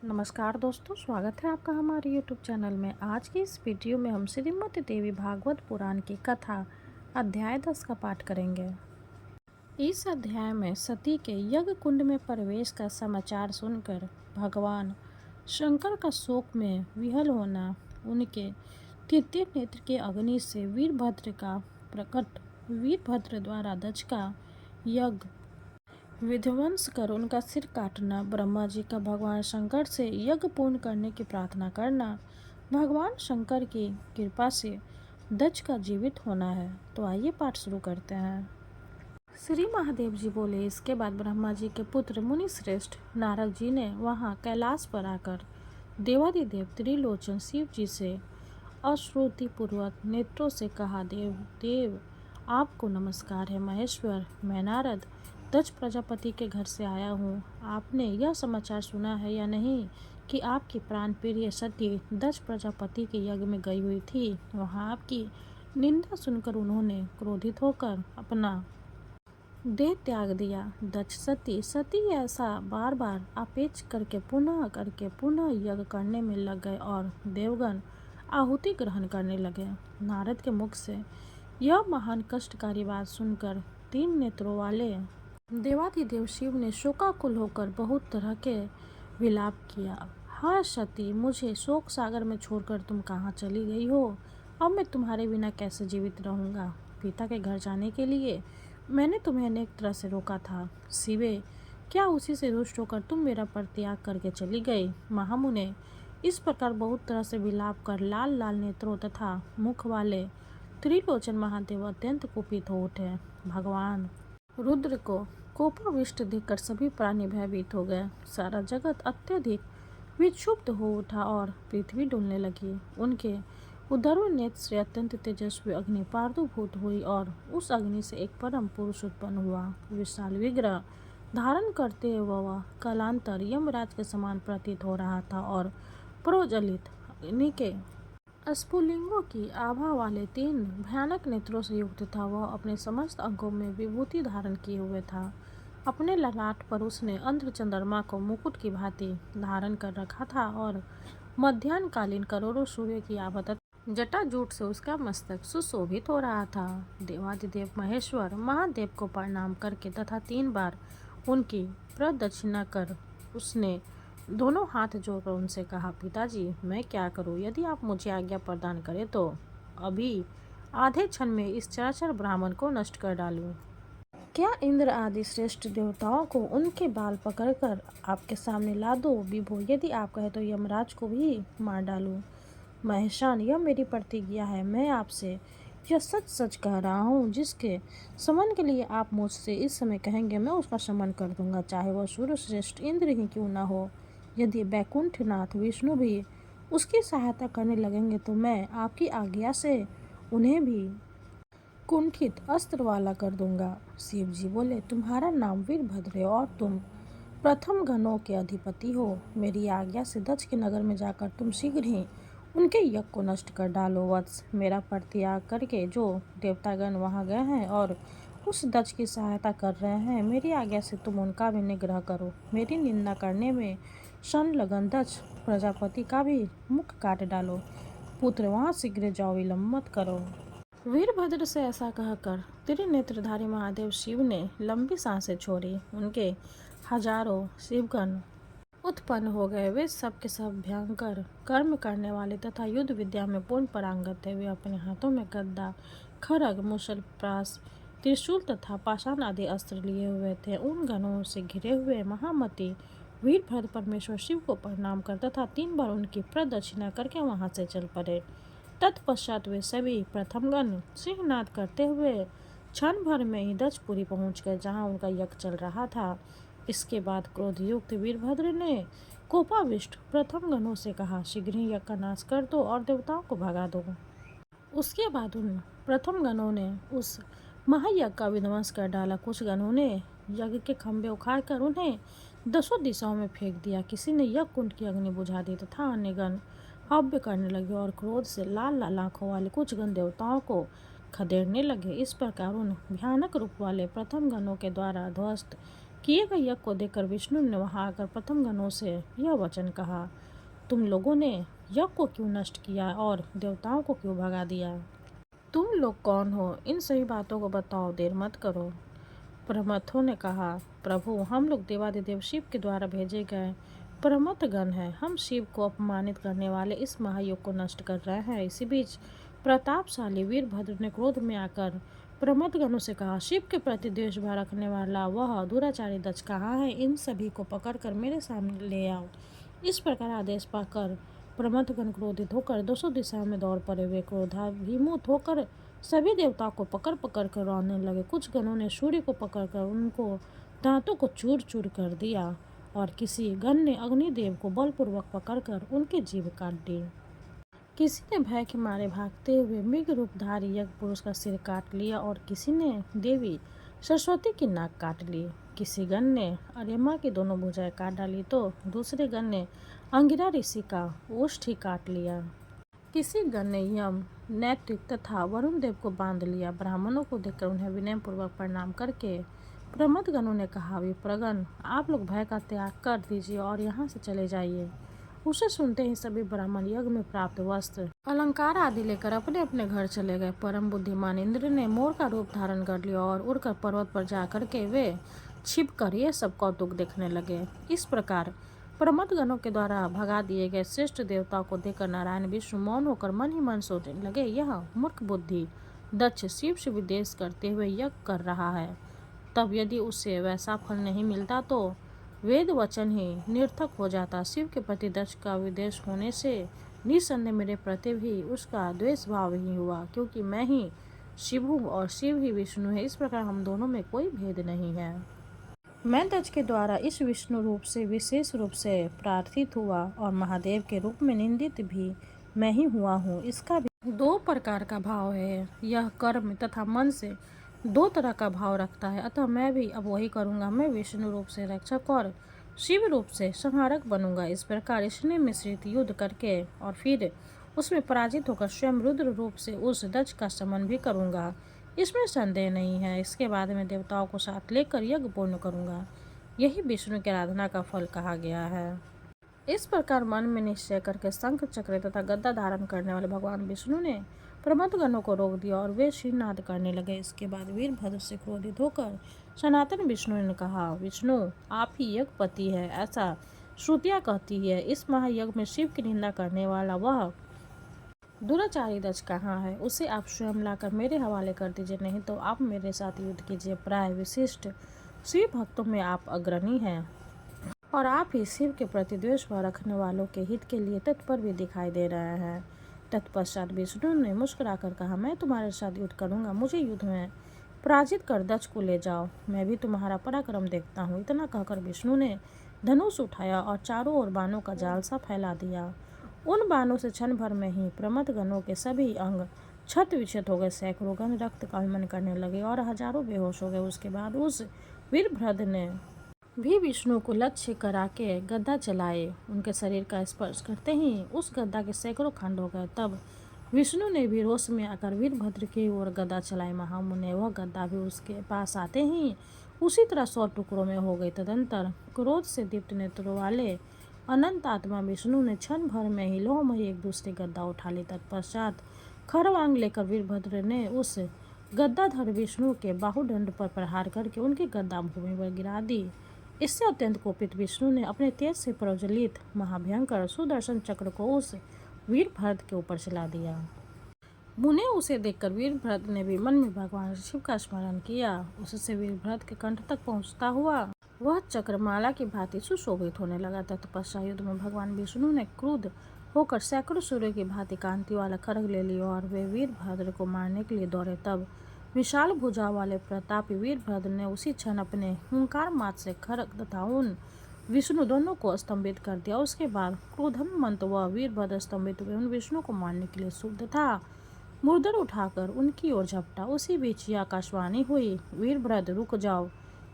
नमस्कार दोस्तों, स्वागत है आपका हमारे YouTube चैनल में। आज की इस वीडियो में हम श्रीमद् देवी भागवत पुराण की कथा अध्याय 10 का पाठ करेंगे। इस अध्याय में सती के यज्ञ कुंड में प्रवेश का समाचार सुनकर भगवान शंकर का शोक में विह्वल होना, उनके तृतीय नेत्र के अग्नि से वीरभद्र द्वारा दक्ष का यज्ञ विध्वंस कर उनका सिर काटना, ब्रह्मा जी का भगवान शंकर से यज्ञ पूर्ण करने की प्रार्थना करना, भगवान शंकर की कृपा से दक्ष का जीवित होना है। तो आइए पाठ शुरू करते हैं। श्री महादेव जी बोले, इसके बाद ब्रह्मा जी के पुत्र मुनि श्रेष्ठ नारद जी ने वहां कैलाश पर आकर देवादिदेव त्रिलोचन शिव जी से अश्रुतिपूर्वक नेत्रों से कहा, देव देव आपको नमस्कार है। महेश्वर, मैं नारद दक्ष प्रजापति के घर से आया हूँ। आपने यह समाचार सुना है या नहीं कि आपकी प्राण प्रिय सती दक्ष प्रजापति के यज्ञ में गई हुई थी। वहाँ आपकी निंदा सुनकर उन्होंने क्रोधित होकर अपना देह त्याग दिया। दक्ष सती ऐसा बार बार आपेच करके पुनः यज्ञ करने में लग गए और देवगण आहुति ग्रहण करने लगे। नारद के मुख से यह महान कष्टकारी बात सुनकर तीन नेत्रों वाले देवादिदेव शिव ने शोकाकुल होकर बहुत तरह के विलाप किया। हाँ सती, मुझे शोक सागर में छोड़कर तुम कहाँ चली गई हो? अब मैं तुम्हारे बिना कैसे जीवित रहूँगा? पिता के घर जाने के लिए मैंने तुम्हें अनेक तरह से रोका था। शिवे, क्या उसी से रुष्ट होकर तुम मेरा परित्याग करके चली गई? महामुने इस प्रकार बहुत तरह से विलाप कर लाल लाल नेत्रों तथा मुख वाले त्रिलोचन महादेव अत्यंत कुपित हो उठे। भगवान रुद्र को कोपाविष्ट देखकर सभी प्राणी भयभीत हो गए। सारा जगत अत्यधिक विक्षुब्ध हो उठा और पृथ्वी डुलने लगी। उनके उदर नेत्र से अत्यंत तेजस्वी अग्नि प्रादुर्भूत हुई और उस अग्नि से एक परम पुरुष उत्पन्न हुआ। विशाल विग्रह धारण करते हुए वह कालांतर यमराज के समान प्रतीत हो रहा था और प्रोज्वलित अग्नि के स्फुलिंगों की आभा वाले तीन भयानक नेत्रों से युक्त था। वह अपने समस्त अंगों में विभूति धारण किए हुए था। अपने ललाट पर उसने अंध्र चंद्रमा को मुकुट की भांति धारण कर रखा था और मध्याह्नकालीन करोड़ों सूर्य की आभा तथा जटाजूट से उसका मस्तक सुशोभित हो रहा था। देवादिदेव महेश्वर महादेव को प्रणाम करके तथा 3 बार उनकी प्रदक्षिणा कर उसने दोनों हाथ जोड़कर उनसे कहा, पिताजी मैं क्या करूं? यदि आप मुझे आज्ञा प्रदान करें तो अभी आधे क्षण में इस चराचर ब्राह्मण को नष्ट कर डालूं। क्या इंद्र आदि श्रेष्ठ देवताओं को उनके बाल पकड़कर आपके सामने ला दो? विभो, यदि आप कहे तो यमराज को भी मार डालूं। महेशान, यह मेरी प्रतिज्ञा है। मैं आपसे यह सच सच कह रहा हूँ। जिसके समन के लिए आप मुझसे इस समय कहेंगे मैं उसका समन कर दूंगा, चाहे वह सूर्य श्रेष्ठ इंद्र ही क्यों न हो। यदि बैकुंठनाथ विष्णु भी उसकी सहायता करने लगेंगे तो मैं आपकी आज्ञा से उन्हें भी कुंठित अस्त्र वाला कर दूंगा। शिव जी बोले, तुम्हारा नाम वीरभद्र है और तुम प्रथम गणों के अधिपति हो। मेरी आज्ञा से दक्ष के नगर में जाकर तुम शीघ्र ही उनके यज्ञ को नष्ट कर डालो। वत्स, मेरा परित्याग करके जो देवतागण वहां गए हैं और उस दक्ष की सहायता कर रहे हैं, मेरी आज्ञा से तुम उनका भी निग्रह करो। मेरी निंदा करने में संलग्न दक्ष प्रजापति का भी मुख काट डालो। पुत्र, वहां शीघ्र जाओ, विलंब मत करो। वीरभद्र से ऐसा कहकर त्रिनेत्रधारी महादेव शिव ने लंबी सांसें छोड़ी। उनके हजारों शिवगण उत्पन्न हो गए। वे सब के सब भयंकर कर्म करने वाले तथा युद्ध विद्या में पूर्ण पारंगत थे। वे अपने हाथों में गदा, खड्ग, मुसल, प्रास, त्रिशूल तथा पाषाण आदि अस्त्र लिए हुए थे। उन गणों से घिरे हुए महामती वीरभद्र परमेश्वर शिव को प्रणाम कर तथा 3 बार उनकी प्रदक्षिणा करके वहां से चल पड़े। तत्पश्चात वे सभी प्रथमगण सिंहनाद करते हुए क्षण भर में ही दक्षपुरी पहुंच गए, जहां उनका यज्ञ चल रहा था। इसके बाद क्रोधयुक्त वीरभद्र ने कोपाविष्ट प्रथम गणों से कहा, शीघ्र ही यज्ञ का नाश कर दो और देवताओं को भगा दो। उसके बाद उन प्रथम गणों ने उस महायज्ञ का विध्वंस कर डाला। कुछ गणों ने यज्ञ के खंभे उखाड़कर उन्हें 10 दिशाओं में फेंक दिया। किसी ने यज्ञ कुंड की अग्नि बुझा दी तथा अन्य गण हव्य करने लगे और क्रोध से लाल लाल आंखों वाले कुछ गण देवताओं को खदेड़ने लगे। इस प्रकार उन भयानक रूप वाले प्रथम गणों के द्वारा ध्वस्त किए गए यज्ञ को देखकर विष्णु ने वहां आकर प्रथम गणों से यह वचन कहा, तुम लोगों ने यज्ञ को क्यों नष्ट किया और देवताओं को क्यों भगा दिया? तुम लोग कौन हो? इन सभी बातों को बताओ, देर मत करो। प्रमथों ने कहा, प्रभु, हम लोग देवादिदेव शिव के द्वारा भेजे गए प्रमथ गण हैं। हम शिव को अपमानित करने वाले इस महायोग को नष्ट कर रहे हैं। इसी बीच प्रतापशाली वीरभद्र ने क्रोध में आकर प्रमथ गणों से कहा, शिव के प्रति द्वेष भाव रखने वाला वह दुराचारी दक्ष कहाँ है? इन सभी को पकड़कर मेरे सामने ले आओ। इस प्रकार आदेश पाकर प्रमथगण क्रोधित होकर 200 दिशाओं में दौड़ पड़े। वे क्रोधाभिमुख होकर सभी देवताओं को पकड़ पकड़ कर रोने लगे। कुछ गणों ने सूर्य को पकड़कर उनको दांतों को चूर चूर कर दिया और किसी गण ने अग्निदेव को बलपूर्वक पकड़कर उनकी जीभ काट दी। किसी ने भय के मारे भागते हुए मृग रूपधारी यज्ञ पुरुष का सिर काट लिया और किसी ने देवी सरस्वती की नाक काट ली। किसी गण ने अर्यमा की दोनों भुजाएं काट डाली तो दूसरे गण ने अंगिरा ऋषि का ओष्ठ ही काट लिया। किसी गण ने यम, नैतिक तथा वरुण देव को बांध लिया। ब्राह्मणों को देखकर उन्हें विनयपूर्वक प्रणाम करके प्रमथ गणों ने कहा, विप्रगण, आप लोग भय का त्याग कर दीजिए और यहाँ से चले जाइए। उसे सुनते ही सभी ब्राह्मण यज्ञ में प्राप्त वस्त्र, अलंकार आदि लेकर अपने अपने घर चले गए। परम बुद्धिमान इंद्र ने मोर का रूप धारण कर लिया और उड़कर पर्वत पर जाकर के वे छिपकर ये सब कौतुक देखने लगे। इस प्रकार प्रमथ गणों के द्वारा भगा दिए गए श्रेष्ठ देवताओं को देखकर नारायण विष्णु मौन होकर मन ही मन सोचने लगे, यह मूर्ख बुद्धि दक्ष शिव से विदेश करते हुए यज्ञ कर रहा है। तब यदि उसे वैसा फल नहीं मिलता तो वेद वचन ही निर्थक हो जाता। शिव के प्रति दक्ष का विदेश होने से निसंदेह मेरे प्रति भी उसका द्वेष भाव ही हुआ, क्योंकि मैं ही शिव हूँ और शिव ही विष्णु है। इस प्रकार हम दोनों में कोई भेद नहीं है। मैं दक्ष के द्वारा इस विष्णु रूप से विशेष रूप से प्रार्थित हुआ और महादेव के रूप में निंदित भी मैं ही हुआ हूँ। इसका भी दो प्रकार का भाव है। यह कर्म तथा मन से दो तरह का भाव रखता है, अतः मैं भी अब वही करूँगा। मैं विष्णु रूप से रक्षक और शिव रूप से संहारक बनूंगा। इस प्रकार इसने मिश्रित युद्ध करके और फिर उसमें पराजित होकर स्वयं रुद्र रूप से उस दक्ष का शमन भी करूँगा, इसमें संदेह नहीं है। इसके बाद में देवताओं को साथ लेकर यज्ञ पूर्ण करूँगा। यही विष्णु की आराधना का फल कहा गया है। इस प्रकार मन में निश्चय करके शंख चक्र तथा गद्दा धारण करने वाले भगवान विष्णु ने प्रमथ गणों को रोक दिया और वे श्रीनाद करने लगे। इसके बाद वीरभद्र से क्रोधित होकर सनातन विष्णु ने कहा, विष्णु, आप ही यज्ञपति है, ऐसा श्रुतियाँ कहती है। इस महायज्ञ में शिव की निंदा करने वाला वह दुराचारी दक्ष कहाँ है? उसे आप स्वयं लाकर मेरे हवाले कर दीजिए, नहीं तो आप मेरे साथ युद्ध कीजिए। प्राय विशिष्ट शिव भक्तों में आप अग्रणी हैं और आप ही शिव के प्रति द्वेष भाव रखने वालों के हित के लिए तत्पर भी दिखाई दे रहे हैं। तत्पश्चात विष्णु ने मुस्कुराकर कहा, मैं तुम्हारे साथ युद्ध करूंगा। मुझे युद्ध में पराजित कर दक्ष को ले जाओ, मैं भी तुम्हारा पराक्रम देखता हूँ। इतना कहकर विष्णु ने धनुष उठाया और चारों ओर बाणों का जाल सा फैला दिया। उन बाणों से क्षण भर में ही प्रमथ गणों के सभी अंग छत विक्षत हो गए। सैकड़ों गण रक्त का आगमन करने लगे और हजारों बेहोश हो गए। उसके बाद उस वीरभद्र ने भी विष्णु को लक्ष्य करा के गदा चलाए। उनके शरीर का स्पर्श करते ही उस गदा के सैकड़ों खंड हो गए। तब विष्णु ने भी रोष में आकर वीरभद्र की ओर गदा चलाई। महामुनि वह गदा भी उसके पास आते ही उसी तरह 100 टुकड़ों में हो गई। तदंतर क्रोध से दीप्त नेत्रों वाले अनंत आत्मा विष्णु ने क्षण भर में ही लोहमयी एक दूसरी गद्दा उठा ली। तत्पश्चात खरवांग लेकर वीरभद्र ने उस गद्दाधर विष्णु के बाहुदंड पर प्रहार करके उनकी गद्दा भूमि पर गिरा दी। इससे अत्यंत कोपित विष्णु ने अपने तेज से प्रज्वलित महाभयंकर सुदर्शन चक्र को उस वीरभद्र के ऊपर चला दिया। मुने उसे देखकर वीरभद्र ने भी मन में भगवान शिव का स्मरण किया। उससे वीरभद्र के कंठ तक पहुँचता हुआ वह चक्रमाला की भांति सुशोभित होने लगा। तत्पश्चात युद्ध में भगवान विष्णु ने क्रुद्ध होकर सैकड़ों सूर्य की भांति कांति वाला खड्ग ले लिया और वे वीरभद्र को मारने के लिए दौड़े। तब विशाल भुजा वाले प्रतापी वीरभद्र ने उसी क्षण अपने हुंकार मात से खड्ग तथा उन विष्णु दोनों को स्तंभित कर दिया। उसके बाद क्रोधमंत वह वीरभद्र स्तंभित हुए उन विष्णु को मारने के लिए शुद्ध था मुर्दर उठाकर उनकी ओर झपटा। उसी बीच यह आकाशवाणी हुई, वीरभद्र रुक जाओ।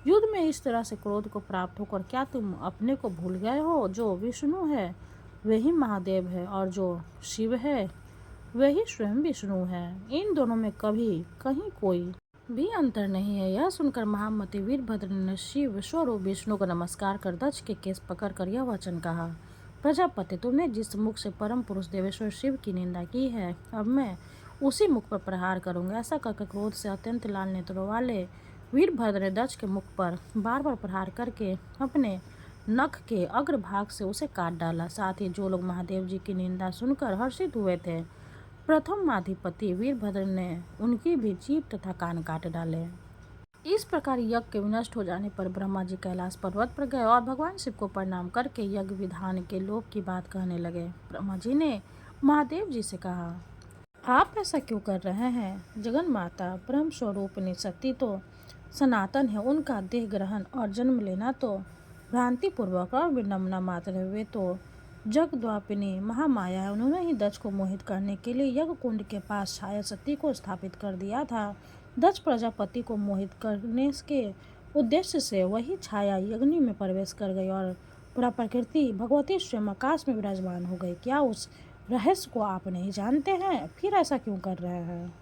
युद्ध में इस तरह से क्रोध को प्राप्त होकर क्या तुम अपने को भूल गए हो? जो विष्णु है वही महादेव है और जो शिव है वही स्वयं विष्णु है। इन दोनों में कभी कहीं कोई भी अंतर नहीं है। यह सुनकर महामती वीरभद्र ने शिव स्वरूप विष्णु को नमस्कार कर दक्ष के केस पकड़कर यह वचन कहा, प्रजापति, तुमने जिस मुख से परम पुरुष देवेश्वर शिव की निंदा की है, अब मैं उसी मुख पर प्रहार करूंगा। ऐसा कहकर क्रोध से अत्यंत लाल नेत्रों वाले वीरभद्र ने दक्ष के मुख पर बार बार प्रहार करके अपने नख के अग्रभाग से उसे काट डाला। साथ ही जो लोग महादेव जी की निंदा सुनकर हर्षित हुए थे, प्रथम अधिपति वीरभद्र ने उनकी भी जीभ तथा कान काट डाले। इस प्रकार यज्ञ के विनष्ट हो जाने पर ब्रह्मा जी कैलाश पर्वत पर गए और भगवान शिव को प्रणाम करके यज्ञ विधान के लोभ की बात कहने लगे। ब्रह्मा जी ने महादेव जी से कहा, आप ऐसा क्यों कर रहे हैं? जगन माता ब्रह्म स्वरूपिणी सती तो सनातन है, उनका देह ग्रहण और जन्म लेना तो भ्रांति पूर्वक और विडम्बना मात्र है। वे तो जगद्वापिनी महामाया है। उन्होंने ही दक्ष को मोहित करने के लिए यज्ञ कुंड के पास छाया सती को स्थापित कर दिया था। दक्ष प्रजापति को मोहित करने के उद्देश्य से वही छाया अग्नि में प्रवेश कर गई और प्रकृति भगवती स्वयं आकाश में विराजमान हो गई। क्या उस रहस्य को आप नहीं जानते हैं? फिर ऐसा क्यों कर रहे हैं?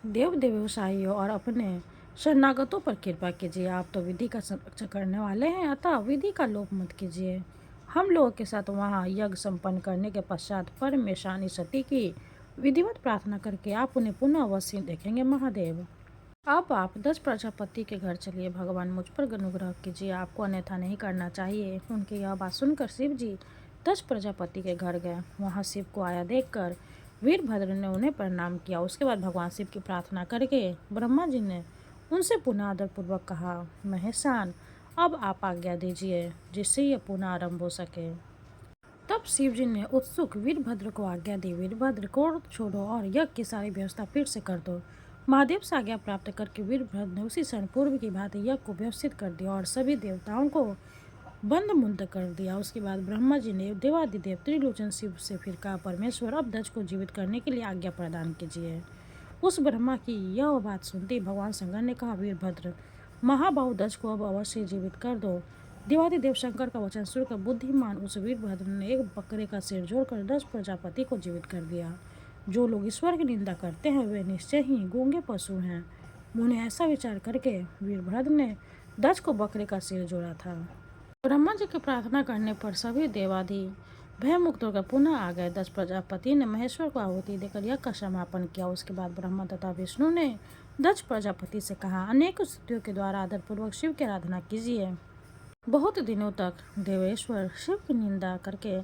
देव व्यवसायियों और अपने शरणागतों पर कृपा कीजिए। आप तो विधि का संरक्षण करने वाले हैं, अतः विधि का लोप मत कीजिए। हम लोगों के साथ वहाँ यज्ञ संपन्न करने के पश्चात परमेशानी सती की विधिवत प्रार्थना करके आप उन्हें पुनः अवश्य देखेंगे। महादेव, अब आप दक्ष प्रजापति के घर चलिए। भगवान मुझ पर अनुग्रह कीजिए, आपको अन्यथा नहीं करना चाहिए। उनकी यह बात सुनकर शिव जी दक्ष प्रजापति के घर गए। वहाँ शिव को आया देखकर वीरभद्र ने उन्हें प्रणाम किया। उसके बाद भगवान शिव की प्रार्थना करके ब्रह्मा जी ने उनसे पुनः आदरपूर्वक कहा, महेशान, अब आप आज्ञा दीजिए जिससे यह पुनः आरंभ हो सके। तब शिव जी ने उत्सुक वीरभद्र को आज्ञा दी, वीरभद्र को छोड़ो और यज्ञ की सारी व्यवस्था फिर से कर दो। महादेव से आज्ञा प्राप्त करके वीरभद्र ने उसी क्षण पूर्व की भांति यज्ञ को व्यवस्थित कर दिया और सभी देवताओं को बंद मुक्त कर दिया। उसके बाद ब्रह्मा जी ने देवादिदेव त्रिलोचन शिव से फिर कहा, परमेश्वर, अब दक्ष को जीवित करने के लिए आज्ञा प्रदान कीजिए। उस ब्रह्मा की यह बात सुनते भगवान शंकर ने कहा, वीरभद्र, महाबाहु दक्ष को अब अवश्य जीवित कर दो। देवादिदेव शंकर का वचन सुनकर बुद्धिमान उस वीरभद्र ने एक बकरे का सिर जोड़कर दक्ष प्रजापति को जीवित कर दिया। जो लोग ईश्वर की निंदा करते हैं वे निश्चय ही गूंगे पशु हैं। उन्हें ऐसा विचार करके वीरभद्र ने दक्ष को बकरे का सिर जोड़ा था। ब्रह्मा जी की प्रार्थना करने पर सभी देवादि भय मुक्त होकर पुनः आ गए। दक्ष प्रजापति ने महेश्वर को आहुति देकर यज्ञ का समापन किया। उसके बाद ब्रह्मा तथा विष्णु ने दक्ष प्रजापति से कहा, अनेक स्तुतियों के द्वारा आदरपूर्वक शिव की आराधना कीजिए। बहुत दिनों तक देवेश्वर शिव की निंदा करके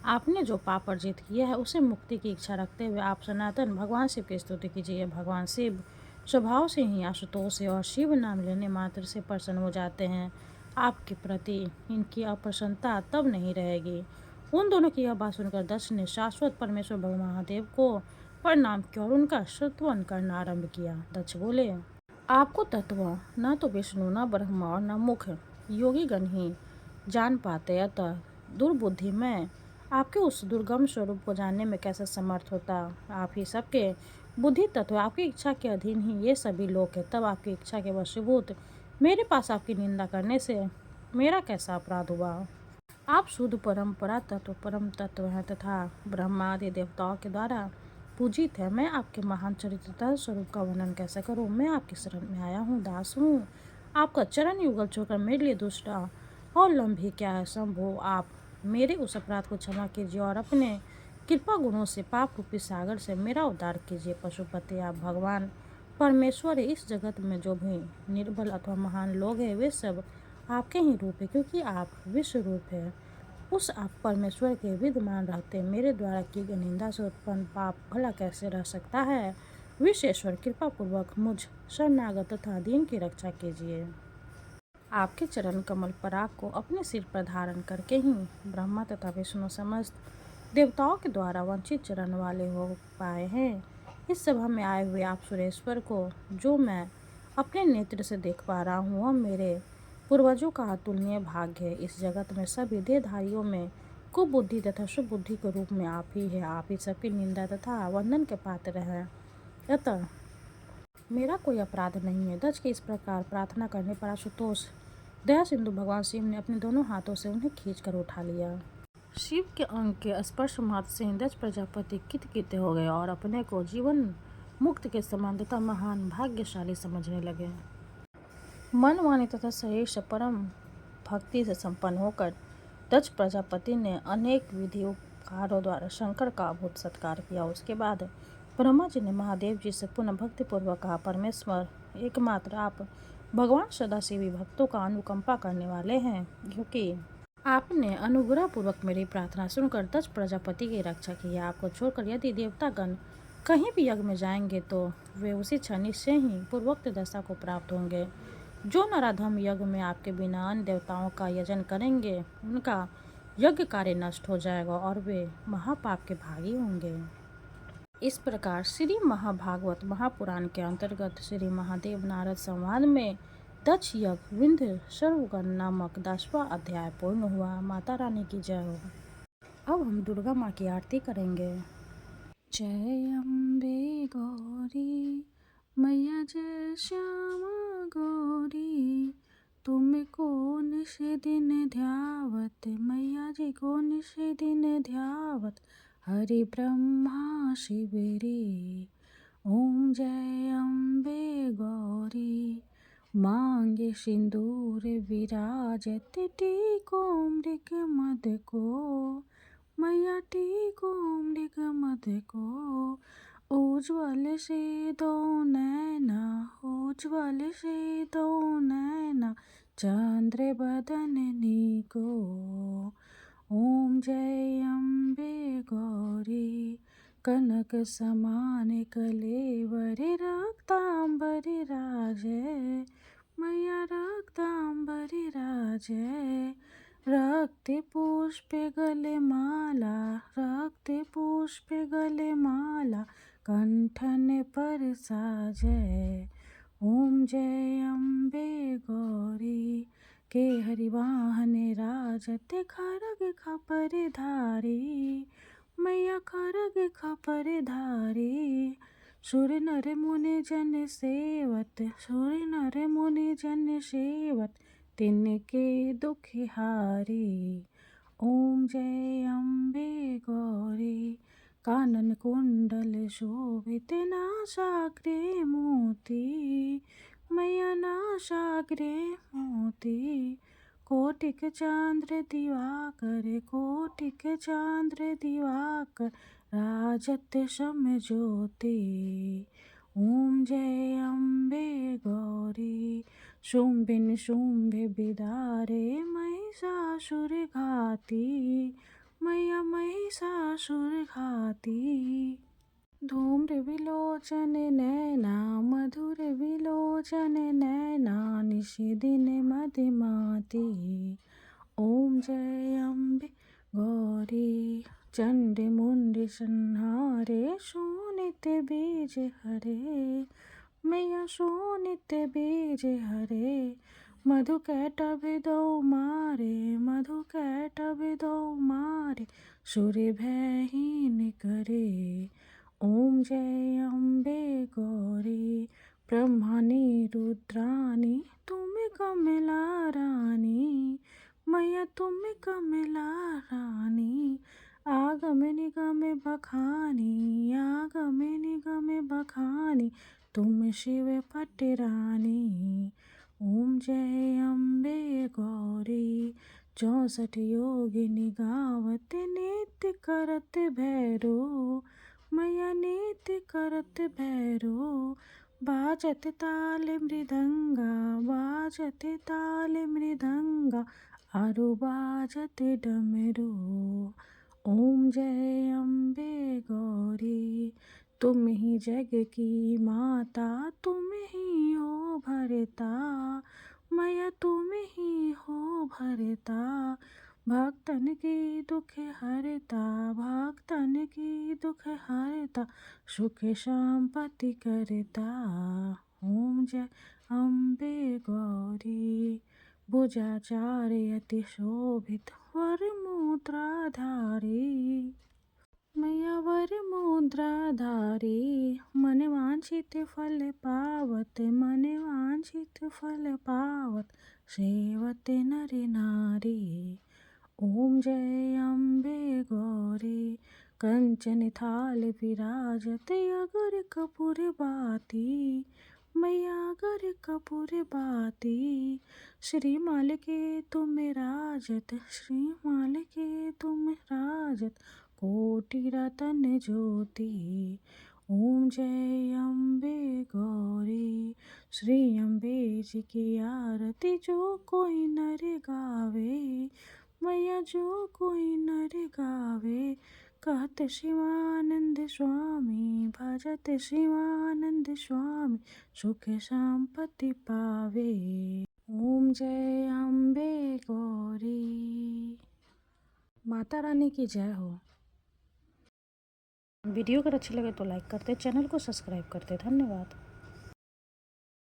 आपने जो पाप अर्जित किया है उसे मुक्ति की इच्छा रखते हुए आप सनातन भगवान शिव की स्तुति कीजिए। भगवान शिव स्वभाव से ही आशुतोष है और शिव नाम लेने मात्र से प्रसन्न हो जाते हैं। आपके प्रति इनकी अप्रसन्नता तब नहीं रहेगी। उन दोनों की यह बात सुनकर दक्ष ने शाश्वत परमेश्वर भगवान महादेव को प्रणाम किया और उनका स्तुति करना आरंभ किया। दक्ष बोले, आपको तत्व न तो विष्णु, न ब्रह्मा और न मुख योगी गण ही जान पाते, अतः दुर्बुद्धि मैं आपके उस दुर्गम स्वरूप को जानने में कैसे समर्थ होता। आप ही सबके बुद्धि तत्व, आपकी इच्छा के अधीन ही ये सभी लोग हैं। तब आपकी इच्छा के वशीभूत मेरे पास आपकी निंदा करने से मेरा कैसा अपराध हुआ? आप शुद्ध परंपरा तत्व परम तत्व हैं तथा ब्रह्मा आदि देवताओं के द्वारा पूजित है। मैं आपके महान चरित्र स्वरूप का वर्णन कैसे करूं? मैं आपकी शरण में आया हूँ, दास हूँ। आपका चरण युगल छोड़कर मेरे लिए दूसरा और लंबी क्या है? शंभो, आप मेरे उस अपराध को क्षमा कीजिए और अपने कृपा गुणों से पाप रूपी सागर से मेरा उद्धार कीजिए। पशुपति, आप भगवान परमेश्वर है। इस जगत में जो भी निर्बल अथवा महान लोग हैं वे सब आपके ही रूप है, क्योंकि आप विश्व रूप है। उस आप परमेश्वर के विद्यमान रहते मेरे द्वारा की गई निंदा से उत्पन्न पाप भला कैसे रह सकता है? विश्वेश्वर, कृपा पूर्वक मुझ शरणागत तथा दीन की रक्षा कीजिए। आपके चरण कमल पराग को अपने सिर पर धारण करके ही ब्रह्मा तथा विष्णु समस्त देवताओं के द्वारा वंचित चरण वाले हो पाए हैं। इस सभा में आए हुए आप सुरेश्वर को जो मैं अपने नेत्र से देख पा रहा हूँ वह मेरे पूर्वजों का अतुलनीय भाग्य है। इस जगत में सभी देहधारियों में कुबुद्धि तथा सुबुद्धि के रूप में आप ही है। आप ही सबकी निंदा तथा वंदन के पात्र हैं, अतः मेरा कोई अपराध नहीं है। दक्ष के इस प्रकार प्रार्थना करने पर आशुतोष दया सिंधु भगवान शिव ने अपने दोनों हाथों से उन्हें खींचकर उठा लिया। शिव के अंग के स्पर्श मात्र से दक्ष प्रजापति कितकित हो गए और अपने को जीवन मुक्त के समान तथा महान भाग्यशाली समझने लगे। मन वाणी तथा शरीर से परम भक्ति से संपन्न होकर दक्ष प्रजापति ने अनेक विधि उपकारों द्वारा शंकर का अभूत सत्कार किया। उसके बाद ब्रह्मा जी ने महादेव जी से पुनः भक्तिपूर्वक कहा, परमेश्वर एकमात्र आप भगवान सदाशिव भक्तों का अनुकंपा करने वाले हैं, क्योंकि आपने अनुग्रह पूर्वक मेरी प्रार्थना सुनकर दक्ष प्रजापति की रक्षा की है। आपको छोड़कर यदि देवतागण कहीं भी यज्ञ में जाएंगे तो वे उसी क्षण निश्चय ही पूर्वोक्त दशा को प्राप्त होंगे। जो नराधम यज्ञ में आपके बिना अन्य देवताओं का यजन करेंगे उनका यज्ञ कार्य नष्ट हो जाएगा और वे महापाप के भागी होंगे। इस प्रकार श्री महाभागवत महापुराण के अंतर्गत श्री महादेव नारद संवाद में दक्ष यज्ञ विंध्य सर्वगण नामक 10वां अध्याय पूर्ण हुआ। माता रानी की जय हो। अब हम दुर्गा माँ की आरती करेंगे। जय अम्बे गौरी मैया जय श्यामा गौरी, तुम्हें कौन से दिन ध्यावत मैया जी कौन से दिन ध्यावत, हरि ब्रह्मा शिव रे। ओम जय अम्बे गौरी मांगे सिंदूर विराजत, टीको मृग मद को मैया टीको मृग मद को, उज्ज्वल से दो नैना उज्ज्वल से दो नैना, चंद्र बदन को। ओम जय अम्बे गौरी कनक समान कलेवर, रक्तांबर राजय मैया रक्तांबर राजय, रक्त पुष्प गले माला रक्त पुष्प गले माला, कंठन पर साजय। ओम जय अम्बे गौरी के हरिवाहन राजत, खरग खपर धारी मैया खरग खपर धारी, सुर नर मुनि जन सेवत सुर नर मुनि जन सेवत, तिनके दुख हारी। ओम जय अम्बे गौरी कानन कुंडल शोभित, नासाग्रे मोती मैया नासाग्रे मोती, कोटिक चांद्र दिवाकर कोटिक चांद्र दिवाकर, राजत सम ज्योति। ओम जय अम्बे गौरी शुंभिन शुंभ बिदारे, महिषासुर घाती मैया महिषासुर घाती, धूम्र विलोचन नैना मधुर विलोचन नैना, निशि दिन मदिमाती। ओम जय अम्बे गौरी चंड मुंड संहारे, शोणित बीज हरे मैया शोणित बीज हरे, मधु कैटभ दो मारे मधु कैटभ दो मारे, सुर भयहीन करे। ओम जय अम्बे गौरी ब्रह्मानी रुद्रानी, तुम कमला रानी मैया तुम कमला रानी, आगम निगम बखानी आगम निगम बखानी, तुम शिव पट रानी। ओम जय अम्बे गौरी 64 योगिनी गावत, नित्य करत भैरो मैया नित्य करत भैरो, बाजत ताल मृदंगा बाजत ताल मृदंगा, आरु बाजत डमरू। ओम जय अम्बे गौरी तुम ही जग की माता, तुम ही हो भरता मैया तुम ही हो भरता, भक्तन की दुख हरता भक्तन की दुख हरता, सुख संपत्ति करता। ओम जय अम्बे गौरी भुजाचार्य अति शोभित, वर मुद्राधारी मैया वर मुद्राधारी, मन वांछित फल पावत मन वांछित फल पावत, सेवत नर नारी। ओम जय अम्बे गौरी कंचन थाल विराजत अगर कपूर बाती, मैया अगर कपूर बाती। श्रीमाल के तुम राजत, श्रीमाल के तुम राजत, कोटि रतन ज्योति। ओम जय अम्बे गौरी। श्री अम्बे जी की आरती जो कोई नर गावे, मैया जो कोई नर गावे। कहत शिवानंद स्वामी, भजत शिवानंद स्वामी, सुख संपत्ति पावे। ओम जय अम्बे गौरी। माता रानी की जय हो। वीडियो अगर अच्छी लगे तो लाइक करते, चैनल को सब्सक्राइब करते। धन्यवाद।